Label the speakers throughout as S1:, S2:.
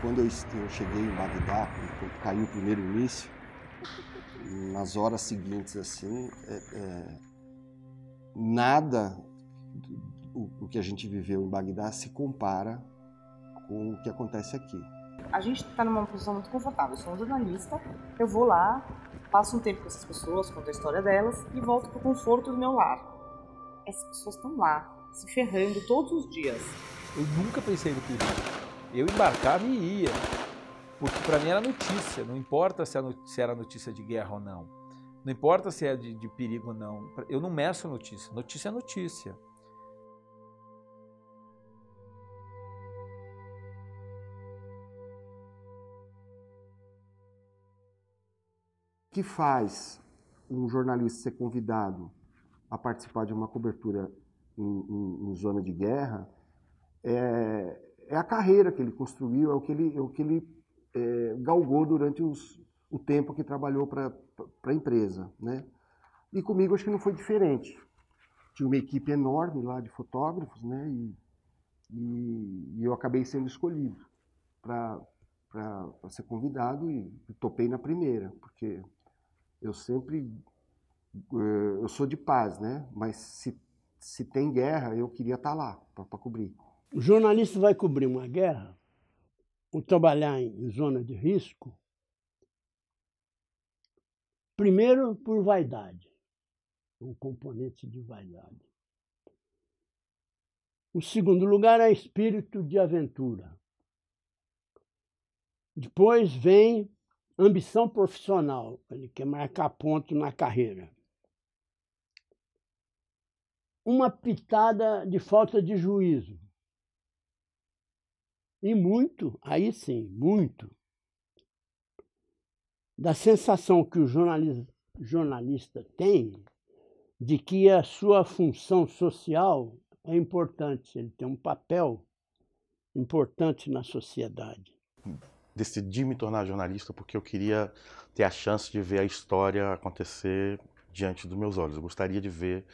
S1: quando eu cheguei em Bagdá, quando caiu o primeiro míssil, nas horas seguintes, assim, nada o que a gente viveu em Bagdá se compara com o que acontece aqui.
S2: A gente está numa posição muito confortável. Eu sou um jornalista, eu vou lá, passo um tempo com essas pessoas, conto a história delas e volto para o conforto do meu lar. Essas pessoas estão lá, se ferrando todos os dias.
S3: Eu nunca pensei no perigo. Eu embarcava e ia, porque para mim era notícia, não importa se era notícia de guerra ou não. Não importa se é de perigo ou não. Eu não meço notícia. Notícia é notícia.
S1: O que faz um jornalista ser convidado a participar de uma cobertura em zona de guerra é a carreira que ele construiu, é o que ele galgou durante o tempo que trabalhou para a empresa, né? E comigo acho que não foi diferente. Tinha uma equipe enorme lá de fotógrafos, né? E eu acabei sendo escolhido para ser convidado e topei na primeira, porque eu sempre eu sou de paz, né? Mas se tem guerra, eu queria estar lá para cobrir.
S4: O jornalista vai cobrir uma guerra ou trabalhar em zona de risco, primeiro por vaidade, um componente de vaidade. O segundo lugar é espírito de aventura. Depois vem ambição profissional, ele quer marcar ponto na carreira. Uma pitada de falta de juízo. E muito, aí sim, muito, da sensação que o jornalista tem de que a sua função social é importante, ele tem um papel importante na sociedade.
S5: Decidi me tornar jornalista porque eu queria ter a chance de ver a história acontecer diante dos meus olhos. Eu gostaria de ver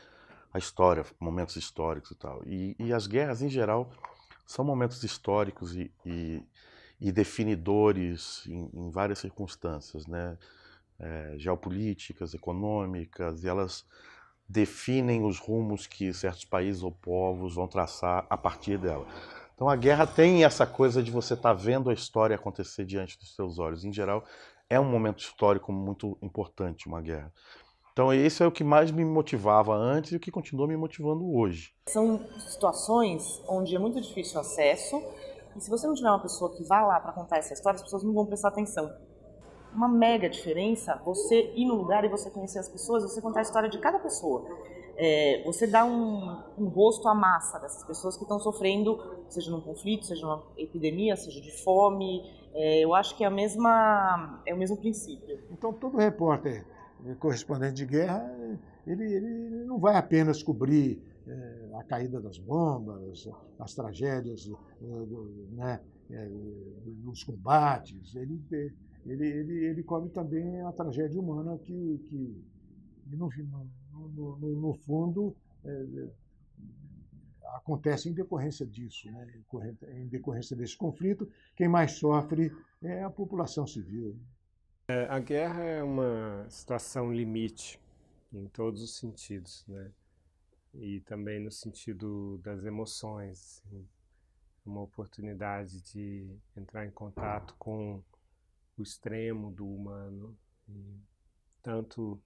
S5: a história, momentos históricos e tal. E as guerras, em geral, são momentos históricos e definidores em várias circunstâncias, né? Geopolíticas, econômicas, e elas definem os rumos que certos países ou povos vão traçar a partir dela. Então a guerra tem essa coisa de você estar vendo a história acontecer diante dos seus olhos. Em geral, é um momento histórico muito importante, uma guerra. Então esse é o que mais me motivava antes e o que continua me motivando hoje.
S2: São situações onde é muito difícil o acesso e se você não tiver uma pessoa que vá lá para contar essa história, as pessoas não vão prestar atenção. Uma mega diferença você ir no lugar e você conhecer as pessoas, você contar a história de cada pessoa. Você dá um rosto à massa dessas pessoas que estão sofrendo, seja num conflito, seja numa epidemia, seja de fome. Eu acho que é o mesmo princípio.
S6: Então todo repórter correspondente de guerra, ele não vai apenas cobrir a caída das bombas, as tragédias, né, os combates. Ele cobre também a tragédia humana que no fundo, acontece em decorrência disso, né? Em decorrência desse conflito. Quem mais sofre é a população civil.
S7: A guerra é uma situação limite em todos os sentidos, né? E também no sentido das emoções, assim, uma oportunidade de entrar em contato com o extremo do humano, tanto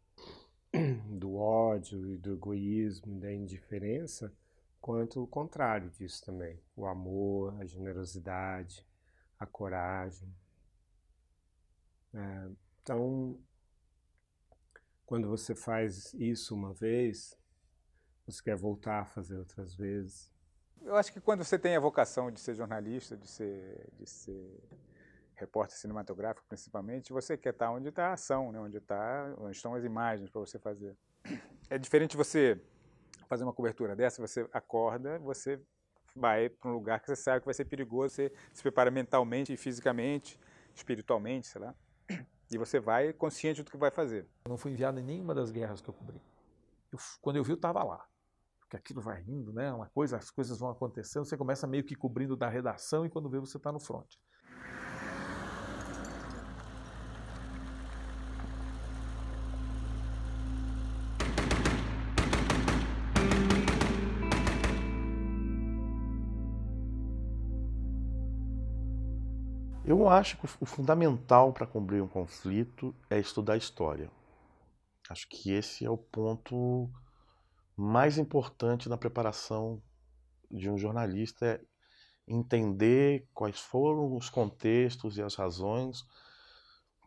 S7: do ódio e do egoísmo e da indiferença, quanto o contrário disso também, o amor, a generosidade, a coragem. Então, quando você faz isso uma vez, você quer voltar a fazer outras vezes.
S8: Eu acho que quando você tem a vocação de ser jornalista, de ser repórter cinematográfico principalmente, você quer estar onde está a ação, né? Onde estão as imagens para você fazer. É diferente você fazer uma cobertura dessa, você acorda, você vai para um lugar que você sabe que vai ser perigoso, você se prepara mentalmente, fisicamente, espiritualmente, sei lá, e você vai consciente do que vai fazer.
S3: Eu não fui enviado em nenhuma das guerras que eu cobri. Quando eu vi, eu estava lá. Porque aquilo vai indo, né? As coisas vão acontecendo, você começa meio que cobrindo da redação e quando vê, você está no front.
S5: Eu acho que o fundamental para cobrir um conflito é estudar história. Acho que esse é o ponto mais importante na preparação de um jornalista, é entender quais foram os contextos e as razões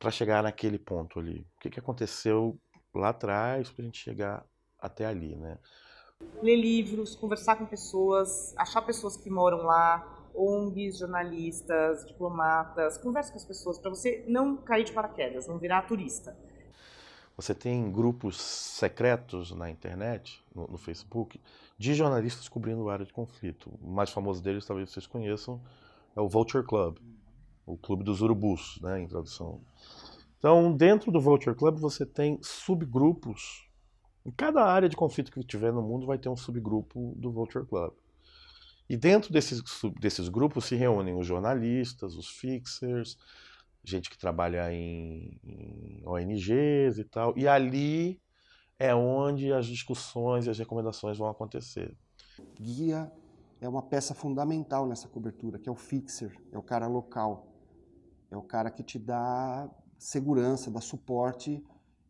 S5: para chegar naquele ponto ali. O que aconteceu lá atrás para a gente chegar até ali, né?
S2: Ler livros, conversar com pessoas, achar pessoas que moram lá, ONGs, jornalistas, diplomatas, converse com as pessoas para você não cair de paraquedas, não virar turista.
S5: Você tem grupos secretos na internet, no Facebook, de jornalistas cobrindo área de conflito. O mais famoso deles, talvez vocês conheçam, é o Vulture Club, o Clube dos Urubus, né, em tradução. Então, dentro do Vulture Club, você tem subgrupos. Em cada área de conflito que tiver no mundo vai ter um subgrupo do Vulture Club. E dentro desses grupos se reúnem os jornalistas, os fixers, gente que trabalha em ONGs e tal. E ali é onde as discussões e as recomendações vão acontecer.
S1: Guia é uma peça fundamental nessa cobertura, que é o fixer, é o cara local. É o cara que te dá segurança, dá suporte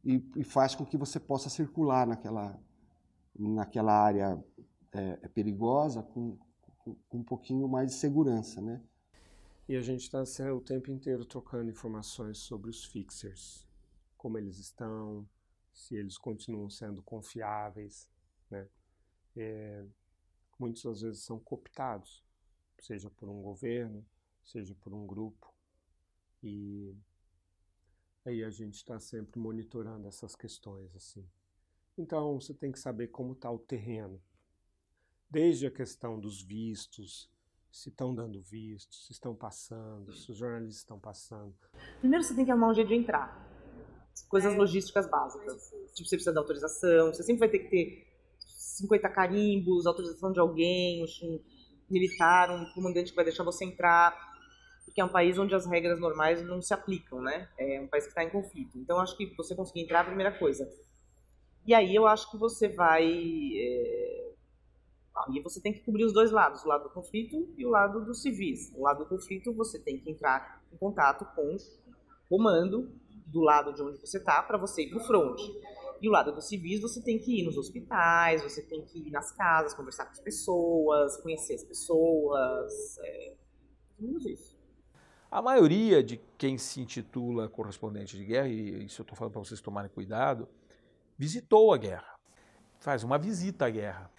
S1: e faz com que você possa circular naquela área perigosa com um pouquinho mais de segurança, né?
S7: E a gente está o tempo inteiro trocando informações sobre os fixers, como eles estão, se eles continuam sendo confiáveis, né? Muitos às vezes são cooptados, seja por um governo, seja por um grupo, e aí a gente está sempre monitorando essas questões, assim. Então você tem que saber como está o terreno, desde a questão dos vistos, se estão dando visto, se estão passando, se os jornalistas estão passando.
S2: Primeiro você tem que arrumar um jeito de entrar. Coisas logísticas básicas. Tipo, você precisa de autorização, você sempre vai ter que ter 50 carimbos, autorização de alguém, um militar, um comandante que vai deixar você entrar, porque é um país onde as regras normais não se aplicam, né? É um país que está em conflito. Então, acho que você conseguir entrar é a primeira coisa. E aí eu acho que você vai... E você tem que cobrir os dois lados, o lado do conflito e o lado dos civis. O lado do conflito você tem que entrar em contato com o comando do lado de onde você está para você ir para o front. E o lado dos civis você tem que ir nos hospitais, você tem que ir nas casas, conversar com as pessoas, conhecer as pessoas, menos isso.
S3: A maioria de quem se intitula correspondente de guerra, e isso eu estou falando para vocês tomarem cuidado, visitou a guerra, faz uma visita à guerra,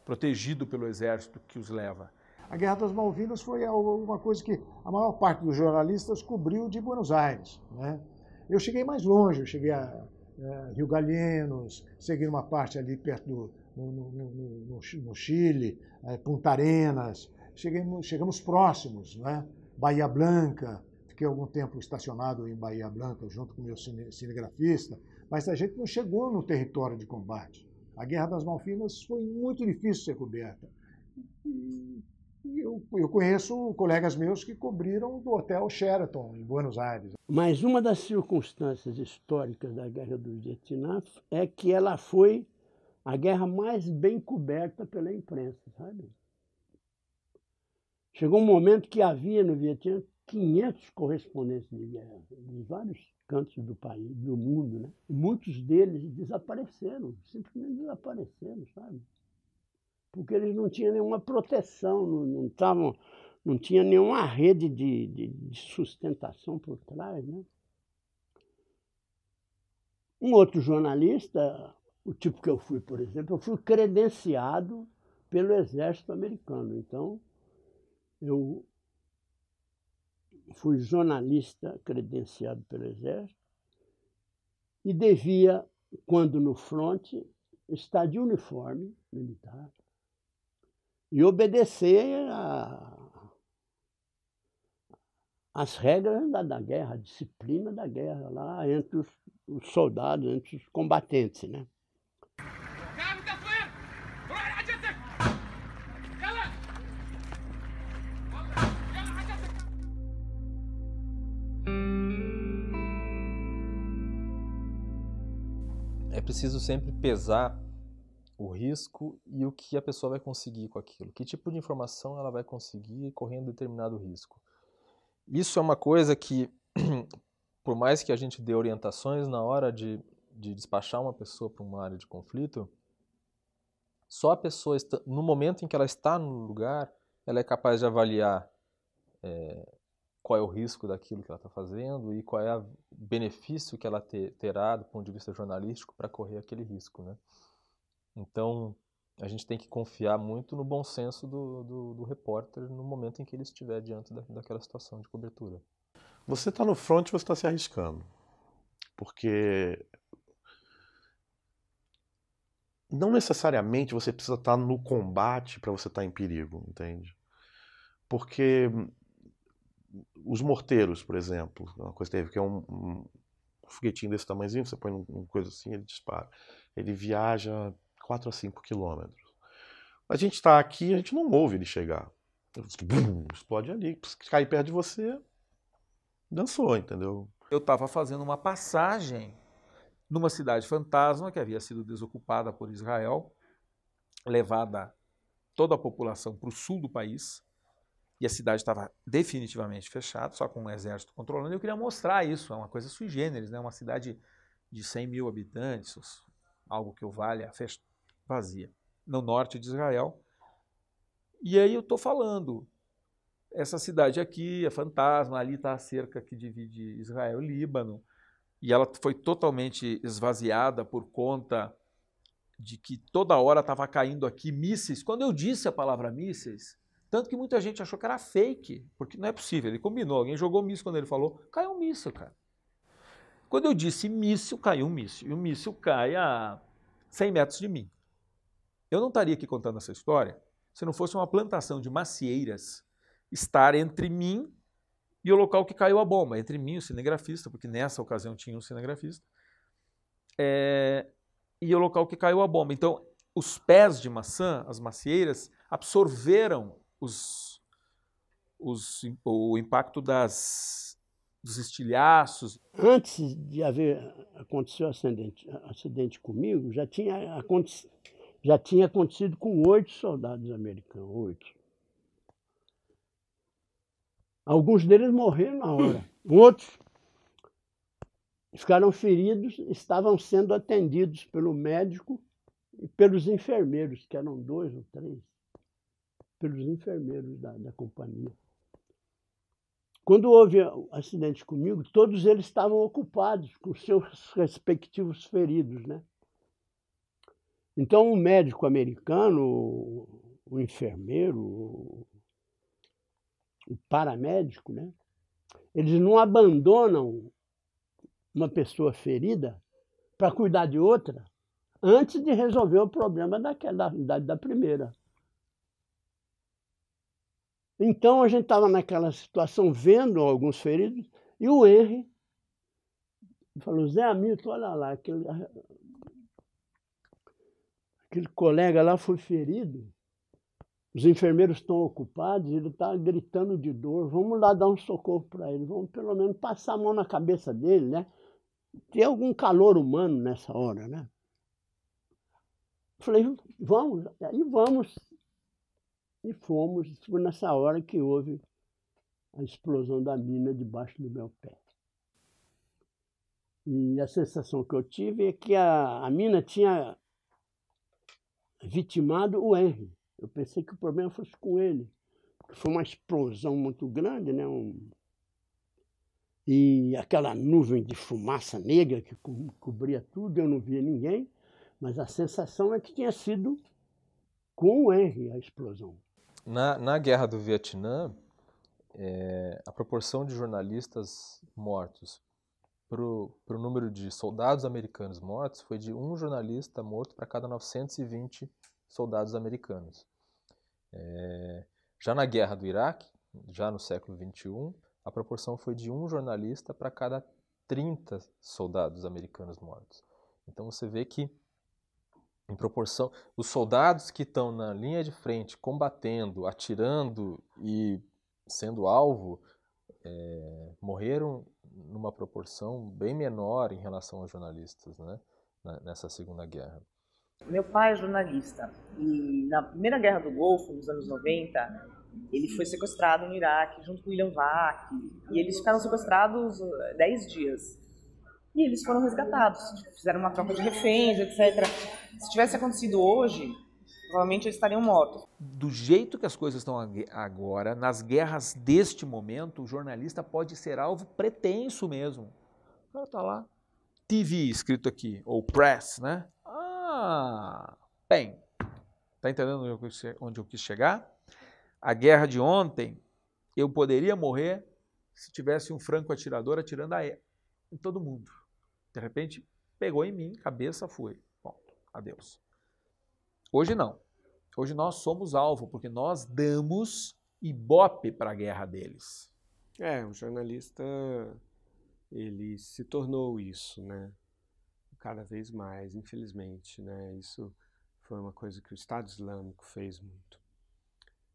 S3: protegido pelo exército que os leva.
S6: A Guerra das Malvinas foi uma coisa que a maior parte dos jornalistas cobriu de Buenos Aires, né? Eu cheguei mais longe, eu cheguei a Rio Gallegos, segui uma parte ali perto no Chile, Punta Arenas, chegamos próximos, né? Bahia Blanca, fiquei algum tempo estacionado em Bahia Blanca junto com o meu cinegrafista, mas a gente não chegou no território de combate. A Guerra das Malvinas foi muito difícil ser coberta. Eu conheço colegas meus que cobriram do Hotel Sheraton, em Buenos Aires.
S4: Mas uma das circunstâncias históricas da Guerra do Vietnã é que ela foi a guerra mais bem coberta pela imprensa, sabe? Chegou um momento que havia no Vietnã 500 correspondentes de guerra, de vários cantos do país, do mundo, né? E muitos deles desapareceram, simplesmente desapareceram, sabe? Porque eles não tinham nenhuma proteção, não tinha nenhuma rede de sustentação por trás, né? Um outro jornalista, o tipo que eu fui, por exemplo, eu fui credenciado pelo exército americano. Então, eu fui jornalista credenciado pelo exército e devia, quando no fronte, estar de uniforme militar e obedecer às regras da guerra, a disciplina da guerra lá entre os soldados, entre os combatentes, né?
S9: É preciso sempre pesar o risco e o que a pessoa vai conseguir com aquilo. Que tipo de informação ela vai conseguir correndo determinado risco. Isso é uma coisa que, por mais que a gente dê orientações na hora de despachar uma pessoa para uma área de conflito, só a pessoa, no momento em que ela está no lugar, ela é capaz de avaliar qual é o risco daquilo que ela está fazendo e qual é o benefício que ela terá do ponto de vista jornalístico para correr aquele risco, né? Então, a gente tem que confiar muito no bom senso do repórter no momento em que ele estiver diante daquela situação de cobertura.
S5: Você está no front, você está se arriscando. Porque não necessariamente você precisa estar no combate para você estar em perigo, entende? Porque os morteiros, por exemplo, uma coisa teve que é um foguetinho desse tamanhozinho, você põe uma coisa assim, ele dispara. Ele viaja 4 a 5 quilômetros. A gente está aqui, a gente não ouve ele chegar. Explode ali. Se cair perto de você, dançou, entendeu?
S3: Eu estava fazendo uma passagem numa cidade fantasma que havia sido desocupada por Israel, levada toda a população para o sul do país, e a cidade estava definitivamente fechada, só com um exército controlando. Eu queria mostrar isso, é uma coisa sui generis, né? Uma cidade de 100 mil habitantes, algo que o valha, vazia, no norte de Israel. E aí eu estou falando, essa cidade aqui é fantasma, ali está a cerca que divide Israel e Líbano, e ela foi totalmente esvaziada por conta de que toda hora estava caindo aqui mísseis. Quando eu disse a palavra mísseis, tanto que muita gente achou que era fake, porque não é possível, ele combinou, alguém jogou míssil quando ele falou, caiu um míssil, cara. Quando eu disse míssil, caiu um míssil, e o míssil cai a 100 metros de mim. Eu não estaria aqui contando essa história se não fosse uma plantação de macieiras estar entre mim e o local que caiu a bomba, entre mim e o cinegrafista, porque nessa ocasião tinha um cinegrafista, e o local que caiu a bomba. Então, os pés de maçã, as macieiras, absorveram o impacto dos estilhaços.
S4: Antes de acontecer o acidente comigo, já tinha acontecido com 8 soldados americanos, 8. Alguns deles morreram na hora. Outros ficaram feridos, estavam sendo atendidos pelo médico e pelos enfermeiros, que eram 2 ou 3, pelos enfermeiros da companhia. Quando houve o acidente comigo, todos eles estavam ocupados com seus respectivos feridos, né? Então, o médico americano, o enfermeiro, o paramédico, né? Eles não abandonam uma pessoa ferida para cuidar de outra antes de resolver o problema da primeira. Então, a gente estava naquela situação, vendo alguns feridos, e o Henry falou, Zé Hamilton, olha lá, aquele colega lá foi ferido, os enfermeiros estão ocupados, ele está gritando de dor, vamos lá dar um socorro para ele, vamos pelo menos passar a mão na cabeça dele, né? Ter algum calor humano nessa hora, né? Falei, vamos, aí vamos. E fomos, foi nessa hora que houve a explosão da mina debaixo do meu pé. E a sensação que eu tive é que a mina tinha vitimado o Henry. Eu pensei que o problema fosse com ele, porque foi uma explosão muito grande, né? E aquela nuvem de fumaça negra que cobria tudo, eu não via ninguém, mas a sensação é que tinha sido com o Henry a explosão.
S9: Na Guerra do Vietnã, a proporção de jornalistas mortos para o número de soldados americanos mortos foi de 1 jornalista morto para cada 920 soldados americanos. Já na Guerra do Iraque, já no século XXI, a proporção foi de 1 jornalista para cada 30 soldados americanos mortos. Então você vê que, em proporção, os soldados que estão na linha de frente, combatendo, atirando e sendo alvo, morreram numa proporção bem menor em relação aos jornalistas, né, nessa Segunda Guerra.
S2: Meu pai é jornalista e na primeira Guerra do Golfo, nos anos 90, Ele foi sequestrado no Iraque junto com William Vac, e eles ficaram sequestrados 10 dias. E eles foram resgatados, fizeram uma troca de reféns, etc. Se tivesse acontecido hoje, provavelmente eles estariam mortos.
S3: Do jeito que as coisas estão agora, nas guerras deste momento, o jornalista pode ser alvo pretenso mesmo. O cara tá lá, TV escrito aqui, ou press, né? Bem, tá entendendo onde eu quis chegar? A guerra de ontem, eu poderia morrer se tivesse um franco atirador atirando em todo mundo. De repente, pegou em mim, cabeça, fui. Ponto, adeus. Hoje não. Hoje nós somos alvo, porque nós damos ibope para a guerra deles.
S7: O jornalista, ele se tornou isso, né? Cada vez mais, infelizmente, né? Isso foi uma coisa que o Estado Islâmico fez muito.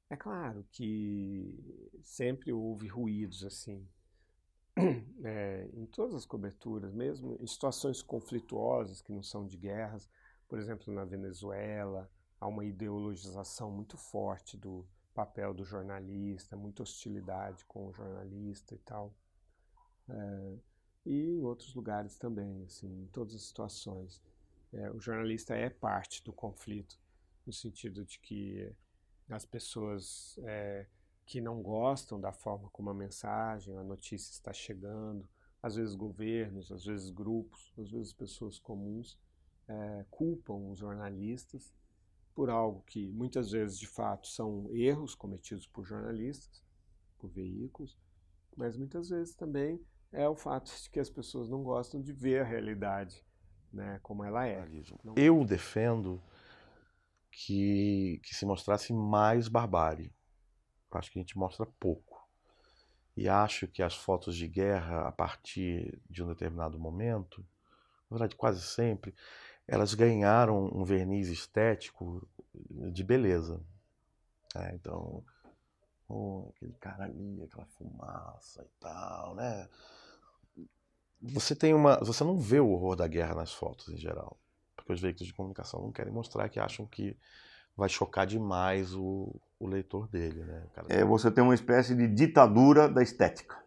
S7: É claro que sempre houve ruídos assim, em todas as coberturas, mesmo em situações conflituosas que não são de guerras, por exemplo, na Venezuela, há uma ideologização muito forte do papel do jornalista, muita hostilidade com o jornalista e tal. E em outros lugares também, assim, em todas as situações. O jornalista é parte do conflito, no sentido de que as pessoas que não gostam da forma como a mensagem, a notícia está chegando, às vezes governos, às vezes grupos, às vezes pessoas comuns, culpam os jornalistas por algo que muitas vezes, de fato, são erros cometidos por jornalistas, por veículos, mas muitas vezes também é o fato de que as pessoas não gostam de ver a realidade, né, como ela é.
S5: Eu defendo que se mostrasse mais barbárie. Acho que a gente mostra pouco. E acho que as fotos de guerra, a partir de um determinado momento, na verdade quase sempre, elas ganharam um verniz estético de beleza. Então, aquele cara ali, aquela fumaça e tal, né? Você não vê o horror da guerra nas fotos em geral, porque os veículos de comunicação não querem mostrar, que acham que vai chocar demais o leitor dele, né?
S10: Você tem uma espécie de ditadura da estética.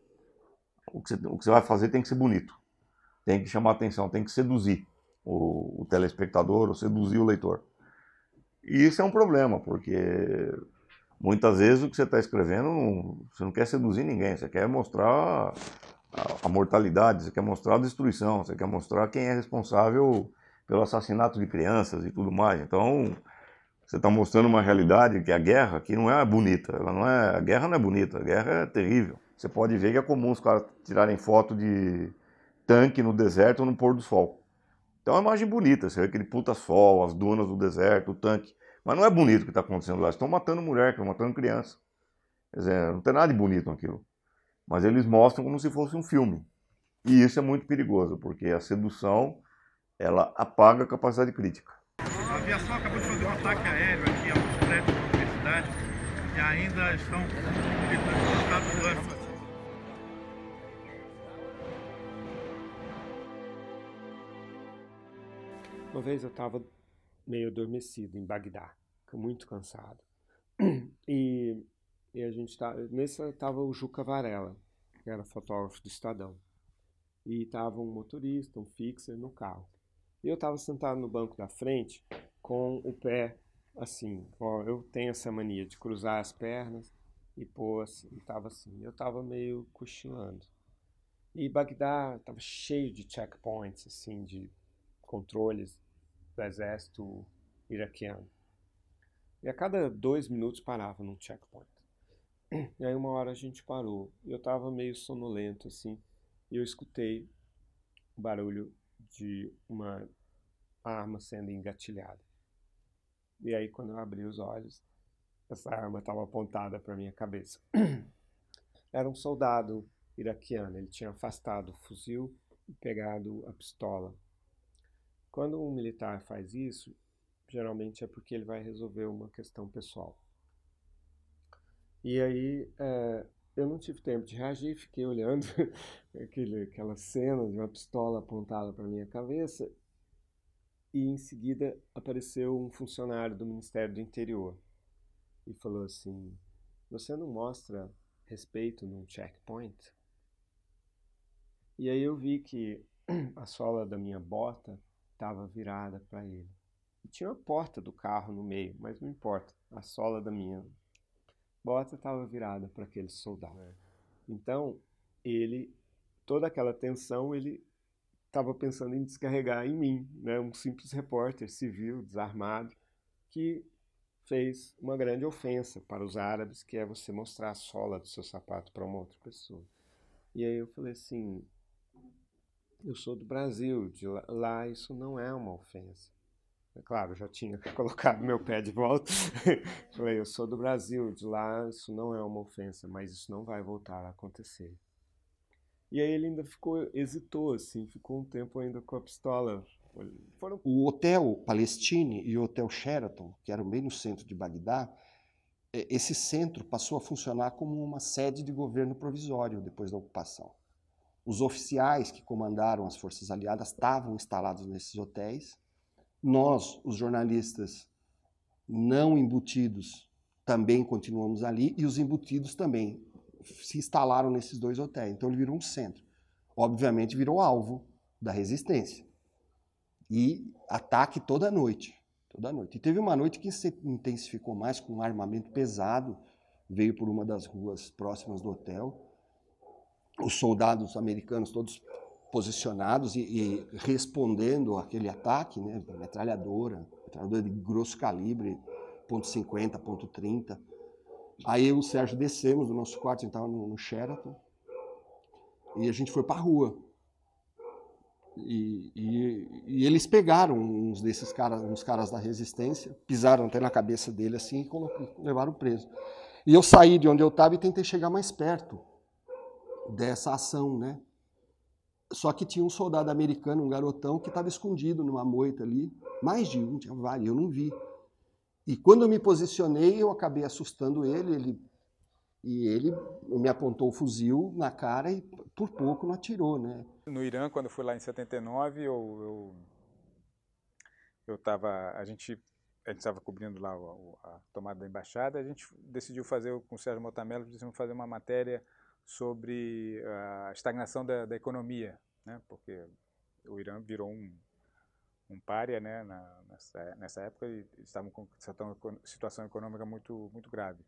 S10: O que você vai fazer tem que ser bonito, tem que chamar atenção, tem que seduzir o telespectador ou seduzir o leitor. E isso é um problema, porque muitas vezes o que você está escrevendo, você não quer seduzir ninguém, você quer mostrar a mortalidade, você quer mostrar a destruição, você quer mostrar quem é responsável pelo assassinato de crianças e tudo mais. Então, você está mostrando uma realidade que a guerra, que não é bonita, a guerra não é bonita, a guerra é terrível. Você pode ver que é comum os caras tirarem foto de tanque no deserto ou no pôr do sol. Então é uma imagem bonita, você vê aquele puta sol, as dunas do deserto, o tanque. Mas não é bonito o que está acontecendo lá, estão matando mulher, estão matando criança. Quer dizer, não tem nada de bonito naquilo. Mas eles mostram como se fosse um filme. E isso é muito perigoso, porque a sedução, ela apaga a capacidade crítica.
S11: A aviação acabou de fazer um ataque aéreo aqui a alguns prédios da universidade e ainda estão militando no Estado Islâmico.
S7: Uma vez eu estava meio adormecido em Bagdá, muito cansado. E a gente estava o Juca Varela, que era fotógrafo do Estadão. E estava um motorista, um fixer no carro. E eu estava sentado no banco da frente com o pé assim. Eu tenho essa mania de cruzar as pernas e pôr assim. E estava assim. Eu estava meio cochilando. E Bagdá estava cheio de checkpoints, assim, de controles do exército iraquiano. E a cada 2 minutos parava num checkpoint. E aí uma hora a gente parou. E eu estava meio sonolento, assim. E eu escutei o barulho de uma arma sendo engatilhada. E aí quando eu abri os olhos, essa arma estava apontada para minha cabeça. Era um soldado iraquiano. Ele tinha afastado o fuzil e pegado a pistola. Quando um militar faz isso, geralmente é porque ele vai resolver uma questão pessoal. E aí eu não tive tempo de reagir, fiquei olhando aquela cena de uma pistola apontada para minha cabeça, e em seguida apareceu um funcionário do Ministério do Interior e falou assim: você não mostra respeito num checkpoint? E aí eu vi que a sola da minha bota estava virada para ele. E tinha uma porta do carro no meio, mas não importa. A sola da minha bota estava virada para aquele soldado. Então, toda aquela tensão, ele estava pensando em descarregar em mim, né? Um simples repórter civil, desarmado, que fez uma grande ofensa para os árabes, que é você mostrar a sola do seu sapato para uma outra pessoa. E aí eu falei assim, eu sou do Brasil, de lá isso não é uma ofensa. Claro, já tinha colocado meu pé de volta. Falei, eu sou do Brasil, de lá isso não é uma ofensa, mas isso não vai voltar a acontecer. E aí ele ainda hesitou, assim, ficou um tempo ainda com a pistola.
S1: O Hotel Palestine e o Hotel Sheraton, que eram bem no centro de Bagdá, esse centro passou a funcionar como uma sede de governo provisório depois da ocupação. Os oficiais que comandaram as forças aliadas estavam instalados nesses hotéis. Nós, os jornalistas não embutidos, também continuamos ali, e os embutidos também se instalaram nesses 2 hotéis. Então ele virou um centro. Obviamente virou alvo da resistência. E ataque toda noite. Toda noite. E teve uma noite que se intensificou mais com um armamento pesado, veio por uma das ruas próximas do hotel. Os soldados americanos todos posicionados e respondendo àquele ataque, né, metralhadora de grosso calibre, .50, .30. Aí eu e o Sérgio descemos do nosso quarto, a gente estava no Sheraton, e a gente foi para a rua. E eles pegaram uns desses caras, uns caras da resistência, pisaram até na cabeça dele assim e levaram preso. E eu saí de onde eu estava e tentei chegar mais perto dessa ação, né? Só que tinha um soldado americano, um garotão, que estava escondido numa moita ali, mais de um, tinha vários, eu não vi. E quando eu me posicionei, eu acabei assustando ele me apontou o fuzil na cara e por pouco não atirou, né?
S8: No Irã, quando eu fui lá em 79, a gente estava cobrindo lá a tomada da embaixada, a gente decidiu fazer, com o Sérgio Motamelo, decidimos fazer uma matéria sobre a estagnação da economia, né? Porque o Irã virou um pária, né? Nessa época, e estavam com situação econômica muito, muito grave.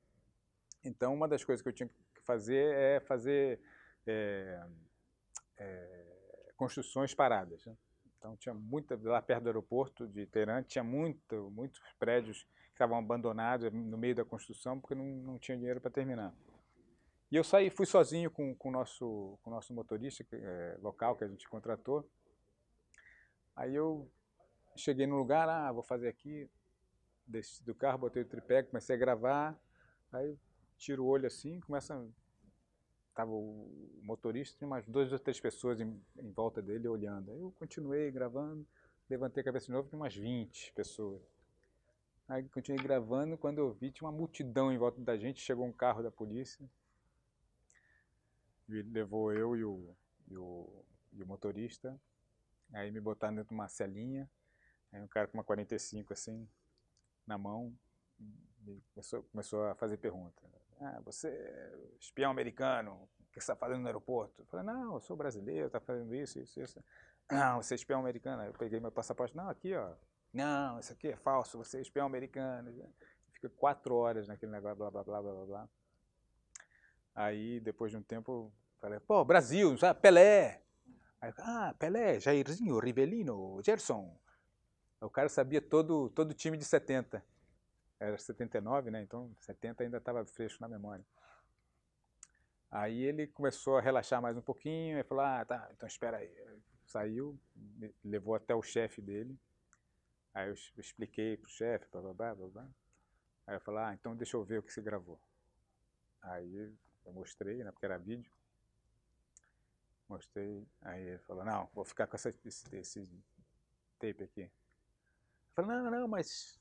S8: Então, uma das coisas que eu tinha que fazer é fazer construções paradas, né? Então, tinha lá perto do aeroporto de Teherã, tinha muitos prédios que estavam abandonados no meio da construção porque não tinha dinheiro para terminar. E eu fui sozinho com o nosso motorista local que a gente contratou. Aí eu cheguei no lugar, vou fazer aqui, desci do carro, botei o tripé, comecei a gravar, aí tiro o olho assim, tava o motorista, tinha umas 2 ou 3 pessoas em volta dele olhando. Aí eu continuei gravando, levantei a cabeça de novo, tinha umas 20 pessoas. Aí continuei gravando, quando eu vi, tinha uma multidão em volta da gente, chegou um carro da polícia, levou eu e o motorista, aí me botaram dentro de uma celinha, aí um cara com uma 45 assim, na mão, começou a fazer pergunta. Você é espião americano, o que você está fazendo no aeroporto? Eu falei, não, eu sou brasileiro, está fazendo isso. Não, você é espião americano. Eu peguei meu passaporte, não, aqui, ó. Não, isso aqui é falso, você é espião americano. Fica 4 horas naquele negócio, blá, blá, blá, blá, blá, blá. Aí, depois de um tempo, eu falei, pô, Brasil, sabe, Pelé. Aí, Pelé, Jairzinho, Rivelino, Gerson. O cara sabia todo o time de 70. Era 79, né? Então 70 ainda estava fresco na memória. Aí ele começou a relaxar mais um pouquinho e falou, tá, então espera aí. Saiu, me levou até o chefe dele. Aí eu expliquei pro chefe, blá, blá, blá, blá, blá. Aí eu falei, então deixa eu ver o que você gravou. Aí eu mostrei, né, porque era vídeo. Mostrei, aí ele falou, não, vou ficar com esse tape aqui. Eu falei, não, mas...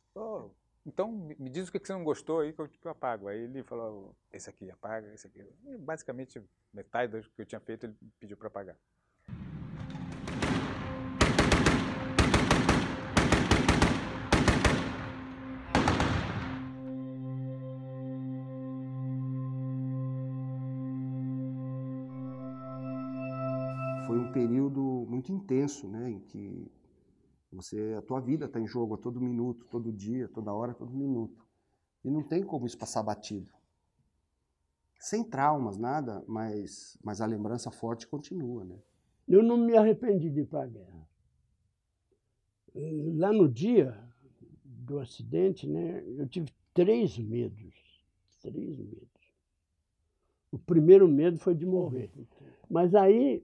S8: então, me diz o que você não gostou aí que eu apago. Aí ele falou, esse aqui apaga, esse aqui. E basicamente, metade do que eu tinha feito ele pediu para apagar.
S1: período muito intenso, né, em que a tua vida está em jogo a todo minuto, todo dia, toda hora, todo minuto. E não tem como isso passar batido. Sem traumas, nada, mas a lembrança forte continua, né?
S4: Eu não me arrependi de ir para a guerra. Lá no dia do acidente, né, eu tive 3 medos. 3 medos. O primeiro medo foi de morrer. Mas aí,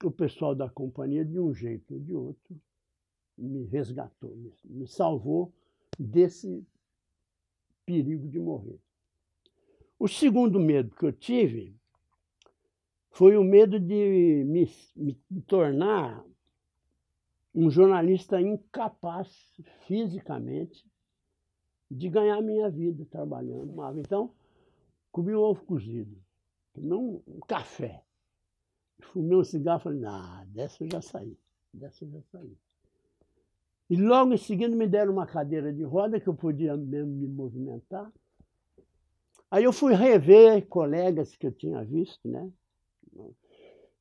S4: o pessoal da companhia, de um jeito ou de outro, me resgatou, me salvou desse perigo de morrer. O segundo medo que eu tive foi o medo de me tornar um jornalista incapaz fisicamente de ganhar minha vida trabalhando. Então, comi um ovo cozido, tomei um café, fumei um cigarro e falei, dessa eu já saí, dessa eu já saí. E logo em seguida me deram uma cadeira de roda que eu podia mesmo me movimentar. Aí eu fui rever colegas que eu tinha visto, né?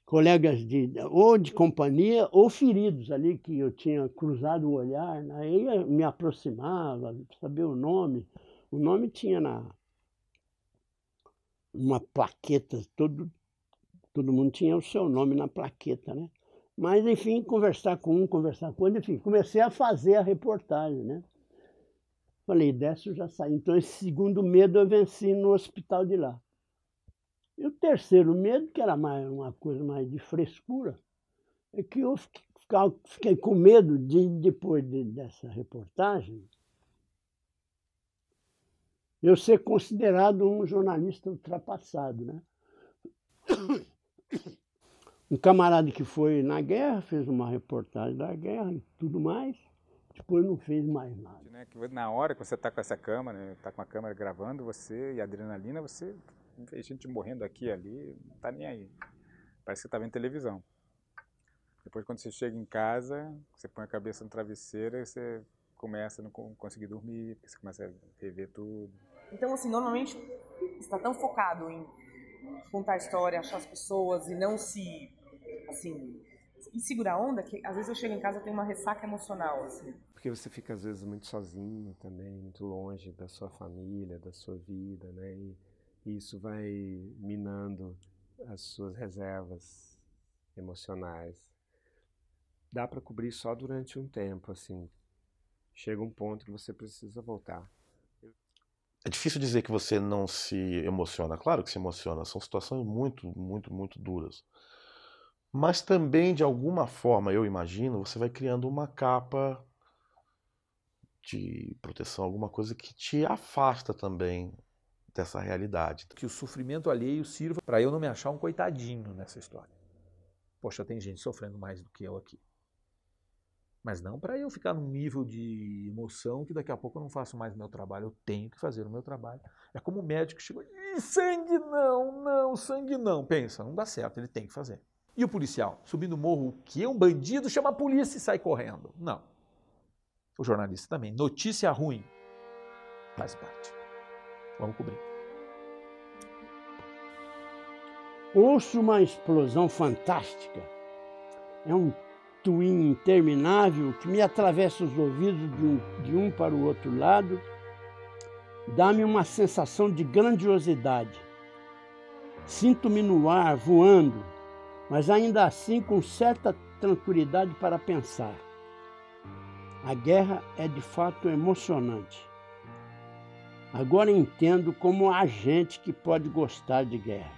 S4: Colegas ou de companhia ou feridos ali que eu tinha cruzado o olhar. Né? Aí eu me aproximava, saber o nome. O nome tinha uma plaqueta, todo mundo tinha o seu nome na plaqueta, né? Mas, enfim, conversar com um, conversar com outro, enfim, comecei a fazer a reportagem, né? Falei, dessa eu já saí. Então, esse segundo medo eu venci no hospital de lá. E o terceiro medo, que era uma coisa mais de frescura, é que eu fiquei com medo depois dessa reportagem, eu ser considerado um jornalista ultrapassado, né? Um camarada que foi na guerra, fez uma reportagem da guerra e tudo mais, depois não fez mais nada.
S8: Na hora que você está com essa câmera, está com a câmera gravando, você e a adrenalina, você vê gente morrendo aqui e ali, não está nem aí. Parece que você está vendo televisão. Depois, quando você chega em casa, você põe a cabeça no travesseiro e você começa a não conseguir dormir, porque você começa a rever tudo.
S2: Então, assim, normalmente você está tão focado em contar a história, achar as pessoas e não se, assim, e segurar a onda, que às vezes eu chego em casa e tenho uma ressaca emocional, assim.
S7: Porque você fica, às vezes, muito sozinho também, muito longe da sua família, da sua vida, né? E isso vai minando as suas reservas emocionais. Dá para cobrir só durante um tempo, assim. Chega um ponto que você precisa voltar.
S5: É difícil dizer que você não se emociona. Claro que se emociona. São situações muito, muito, muito duras. Mas também, de alguma forma, eu imagino, você vai criando uma capa de proteção, alguma coisa que te afasta também dessa realidade.
S3: Que o sofrimento alheio sirva para eu não me achar um coitadinho nessa história. Poxa, tem gente sofrendo mais do que eu aqui. Mas não para eu ficar num nível de emoção que daqui a pouco eu não faço mais o meu trabalho. Eu tenho que fazer o meu trabalho. É como o médico chegou, sangue não, sangue não. Pensa, não dá certo, ele tem que fazer. E o policial, subindo o morro, o quê? Um bandido chama a polícia e sai correndo. Não. O jornalista também. Notícia ruim faz parte. Vamos cobrir.
S4: Ouço uma explosão fantástica. É um twin interminável que me atravessa os ouvidos de um para o outro lado. Dá-me uma sensação de grandiosidade. Sinto-me no ar, voando, mas ainda assim com certa tranquilidade para pensar. A guerra é de fato emocionante. Agora entendo como há gente que pode gostar de guerra.